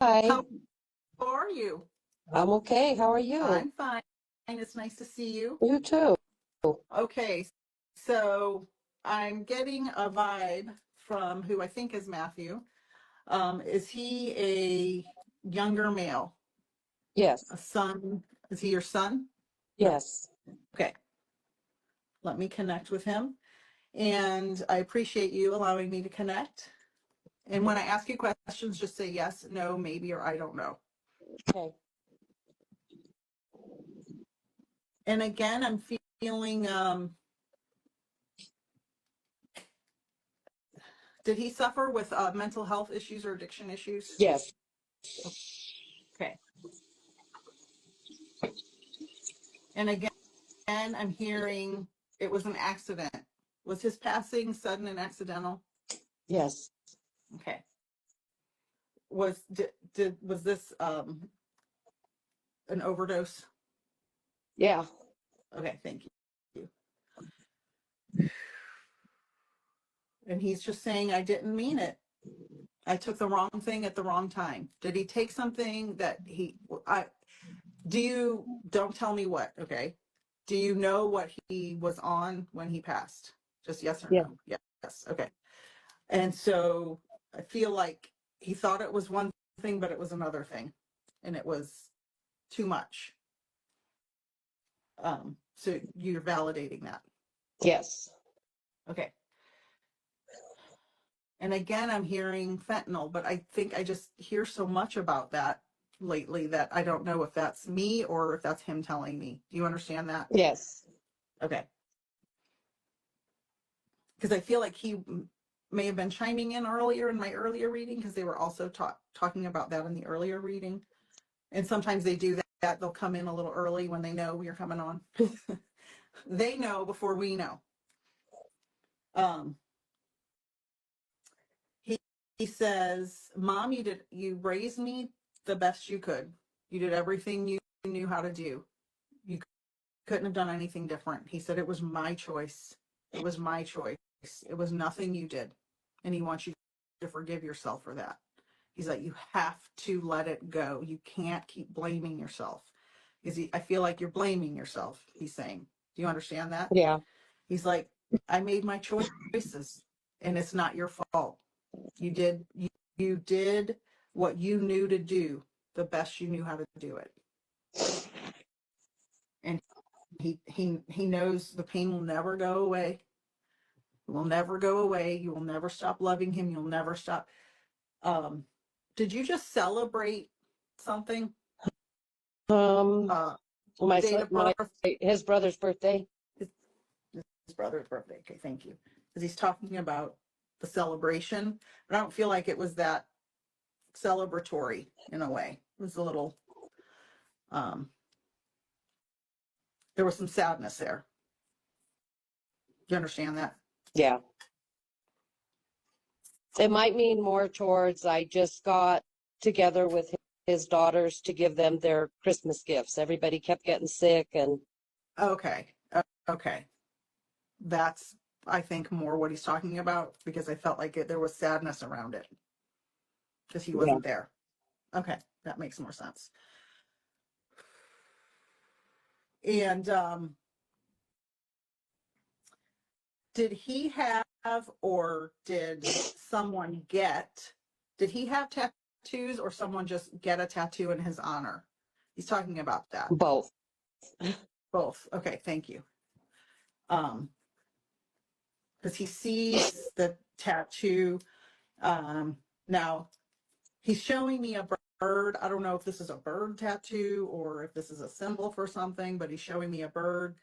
Hi, How are you? I'm okay. How are you? I'm fine. It's nice to see you. You too. Okay, so I'm getting a vibe from who I think is Matthew. Is he a younger male? Yes, A son? Is he your son? yes. Okay, let me connect with him. And I appreciate you allowing me to connect. And when I ask you questions, just say yes, no, maybe, or I don't know. Okay. And again, I'm feeling, did he suffer with mental health issues or addiction issues? Yes. Okay. And again, I'm hearing it was an accident. Was his passing sudden and accidental? Yes. Okay. Was this an overdose? Yeah. Okay, thank you. And he's just saying, I didn't mean it. I took the wrong thing at the wrong time. Did he take something that don't tell me what, okay? Do you know what he was on when he passed? Just yes or Yeah. no? Yes. Okay. And so I feel like he thought it was one thing, but it was another thing. And it was too much. So you're validating that. Yes. Okay. And again, I'm hearing fentanyl, but I think I just hear so much about that lately that I don't know if that's me or if that's him telling me. Do you understand that? Yes. Okay. Because I feel like he may have been chiming in earlier in my earlier reading because they were also talking about that in the earlier reading. And sometimes they do that. They'll come in a little early when they know you're coming on. They know before we know. Um, he, he says, Mom, you raised me the best you could. You did everything you knew how to do. You couldn't have done anything different. He said, it was my choice. It was my choice. It was nothing you did. And he wants you to forgive yourself for that. He's like, you have to let it go. You can't keep blaming yourself. I feel like you're blaming yourself, he's saying. Do you understand that? Yeah. He's like, I made my choices and it's not your fault. You did what you knew to do, the best you knew how to do it. And he knows the pain will never go away. It will never go away. You will never stop loving him. You'll never stop. Um, did you just celebrate something? Um, Uh, my date son, of birth? his brother's birthday. His, his brother's birthday. Okay, thank you. Because he's talking about the celebration, but I don't feel like it was that celebratory in a way. It was a little, um, there was some sadness there. Do you understand that? Yeah. It might mean more towards I just got together with his daughters to give them their Christmas gifts. Everybody kept getting sick and Okay. Okay. That's, I think, more what he's talking about because I felt like there was sadness around it because he yeah. wasn't there. Okay. That makes more sense. And did he have or did someone get, did he have tattoos or someone just get a tattoo in his honor? He's talking about that. Both. Both. Okay, thank you. Because he sees the tattoo. Now he's showing me a bird. I don't know if this is a bird tattoo or if this is a symbol for something, but he's showing me a bird.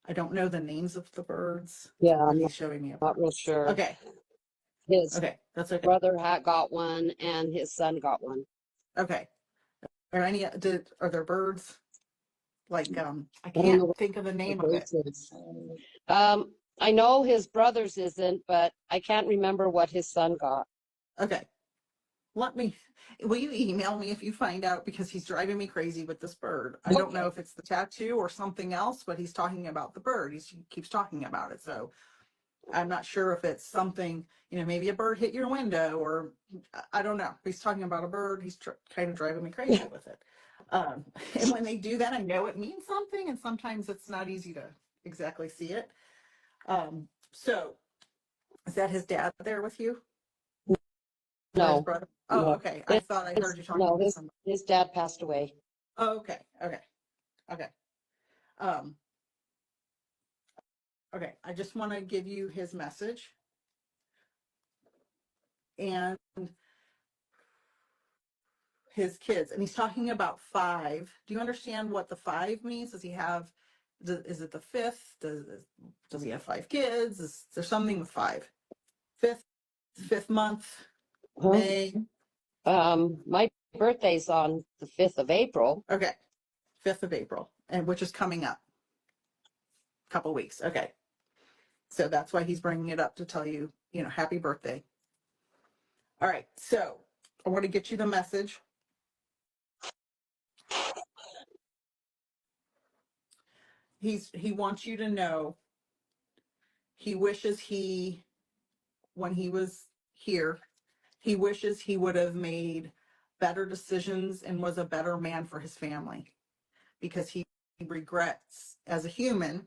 I don't know the names of the birds, Yeah, but I'm he's showing me a not bird. real sure. Okay. His Okay. That's okay. brother had got one and his son got one. Okay. Are there birds? Like, I I don't can't know what think of the the name of it. birds is. I know his brother's isn't, but I can't remember what his son got. Okay. Let me, will you email me if you find out because he's driving me crazy with this bird. I don't know Okay. if it's the tattoo or something else, but he's talking about the bird. He keeps talking about it. So I'm not sure if it's something, maybe a bird hit your window, or I don't know. He's talking about a bird. He's kind of driving me crazy with it. And when they do that, I know it means something, and sometimes it's not easy to exactly see it. So is that his dad there with you? Or his No, brother? Oh, no. okay. I thought I heard you talking No, to somebody. his dad passed away. Oh, okay. Okay. Okay. Um, okay. I just want to give you his message. And his kids, and he's talking about 5. Do you understand what the 5 means? Does he have, is it the 5th? Does he have 5 kids? Is there something with 5? 5th month, Huh? May. My birthday's on the 5th of April. Okay, 5th of April, and which is coming up a couple weeks. Okay, so that's why he's bringing it up to tell you, happy birthday. All right, so I want to get you the message. He wants you to know he wishes when he was here, he wishes he would have made better decisions and was a better man for his family, because he regrets, as a human,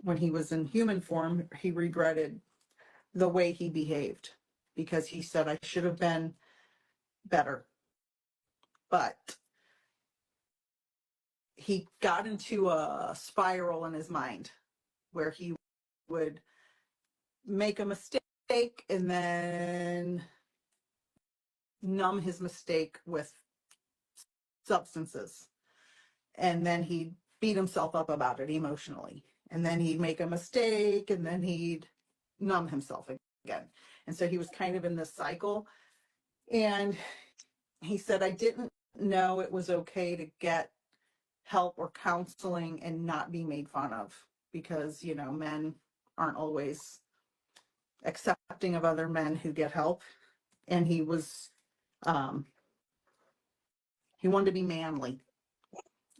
when he was in human form, he regretted the way he behaved, because he said, I should have been better. But he got into a spiral in his mind where he would make a mistake and then numb his mistake with substances. And then he'd beat himself up about it emotionally. And then he'd make a mistake and then he'd numb himself again. And so he was kind of in this cycle. And he said, I didn't know it was okay to get help or counseling and not be made fun of, because, men aren't always accepting of other men who get help. And he was, he wanted to be manly.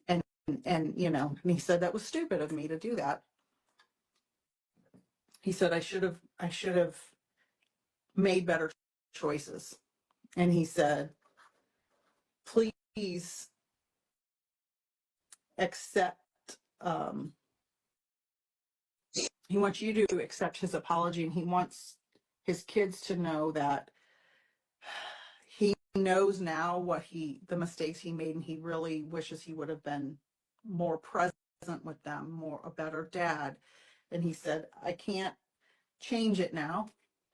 And and he said, that was stupid of me to do that. He said, I should have made better choices. And he said, please accept, he wants you to accept his apology, and he wants his kids to know that he knows now the mistakes he made, and he really wishes he would have been more present with them, a better dad. And he said, I can't change it now,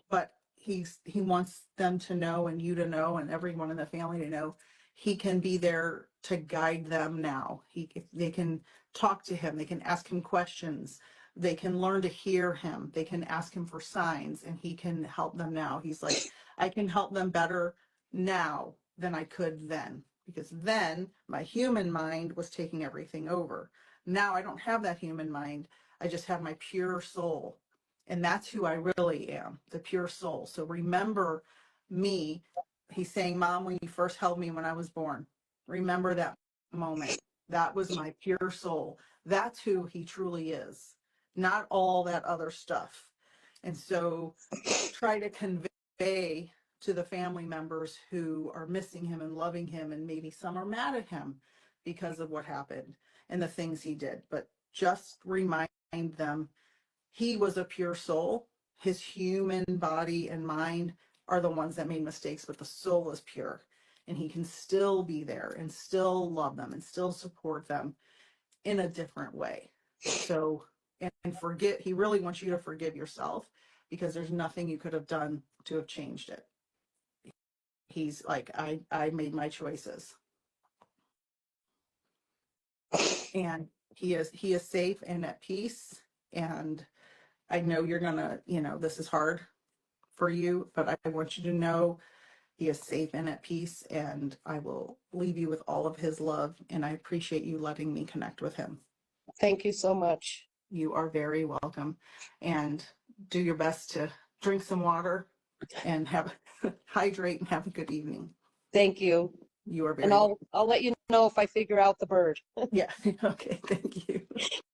but he wants them to know, and you to know, and everyone in the family to know, he can be there to guide them now. They can talk to him, they can ask him questions, they can learn to hear him, they can ask him for signs, and he can help them now. He's like, I can help them better now than I could then, because then my human mind was taking everything over. Now I don't have that human mind. I just have my pure soul. And that's who I really am, the pure soul. So remember me. He's saying, Mom, when you first held me when I was born, remember that moment. That was my pure soul. That's who he truly is, not all that other stuff. And so try to convey to the family members who are missing him and loving him, and maybe some are mad at him because of what happened and the things he did, but just remind them he was a pure soul. His human body and mind are the ones that made mistakes, but the soul is pure, and he can still be there and still love them and still support them in a different way. So, and forget, he really wants you to forgive yourself, because there's nothing you could have done to have changed it. He's like, I made my choices, and he is safe and at peace. And I know you're gonna, this is hard for you, but I want you to know he is safe and at peace, and I will leave you with all of his love, and I appreciate you letting me connect with him. Thank you so much. You are very welcome, and do your best to drink some water and hydrate and have a good evening. Thank you. You are very And welcome. I'll let you know if I figure out the bird. Yeah. Okay. Thank you.